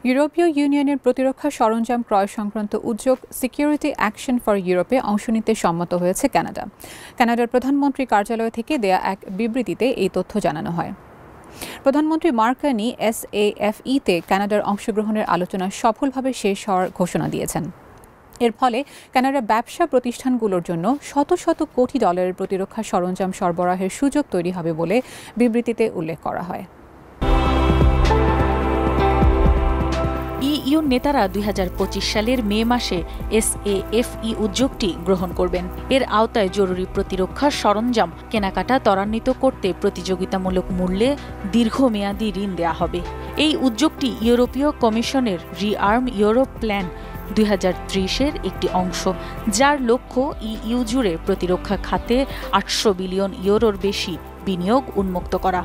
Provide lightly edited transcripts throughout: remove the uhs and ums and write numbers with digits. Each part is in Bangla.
ইউরোপীয় ইউনিয়নের প্রতিরক্ষা সরঞ্জাম ক্রয় সংক্রান্ত উদ্যোগ সিকিউরিটি অ্যাকশন ফর ইউরোপে অংশ নিতে সম্মত হয়েছে কানাডা। কানাডার প্রধানমন্ত্রী কার্যালয় থেকে দেয়া এক বিবৃতিতে এই তথ্য জানানো হয়। প্রধানমন্ত্রী মার্ক কার্নি SAFE-তে কানাডার অংশগ্রহণের আলোচনা সফলভাবে শেষ হওয়ার ঘোষণা দিয়েছেন। এর ফলে কানাডার ব্যবসা প্রতিষ্ঠানগুলোর জন্য শত শত কোটি ডলারের প্রতিরক্ষা সরঞ্জাম সরবরাহের সুযোগ তৈরি হবে বলে বিবৃতিতে উল্লেখ করা হয়। ইইউ নেতারা 2025 সালের মে মাসে SAFE উদ্যোগটি গ্রহণ করবেন। এর আওতায় জরুরি প্রতিরক্ষা সরঞ্জাম কেনাকাটা ত্বরান্বিত করতে প্রতিযোগিতামূলক মূল্যে দীর্ঘমেয়াদী ঋণ দেওয়া হবে। এই উদ্যোগটি ইউরোপীয় কমিশনের রিআর্ম ইউরোপ প্ল্যান 2030-এর একটি অংশ, যার লক্ষ্য ইইউ জুড়ে প্রতিরক্ষা খাতে 800 বিলিয়ন ইউরোর বেশি বিনিয়োগ উন্মুক্ত করা।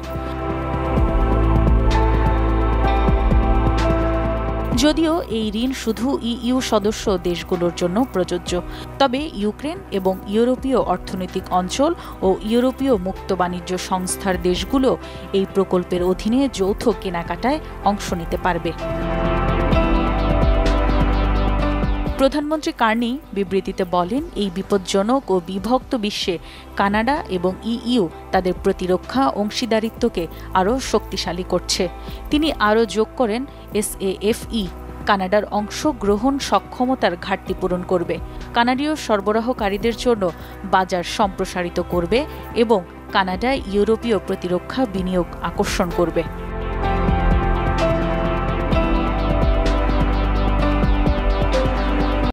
যদিও এই ঋণ শুধু ইইউ সদস্য দেশগুলোর জন্য প্রযোজ্য, তবে ইউক্রেন এবং ইউরোপীয় অর্থনৈতিক অঞ্চল ও ইউরোপীয় মুক্ত বাণিজ্য সংস্থার দেশগুলো এই প্রকল্পের অধীনে যৌথ কেনাকাটায় অংশ নিতে পারবে। প্রধানমন্ত্রী কার্নি বিবৃতিতে বলেন, এই বিপজ্জনক ও বিভক্ত বিশ্বে কানাডা এবং ইইউ তাদের প্রতিরক্ষা অংশীদারিত্বকে আরও শক্তিশালী করছে। তিনি আরও যোগ করেন, SAFE কানাডার অংশগ্রহণ সক্ষমতার ঘাটতি পূরণ করবে, কানাডীয় সরবরাহকারীদের জন্য বাজার সম্প্রসারিত করবে এবং কানাডায় ইউরোপীয় প্রতিরক্ষা বিনিয়োগ আকর্ষণ করবে।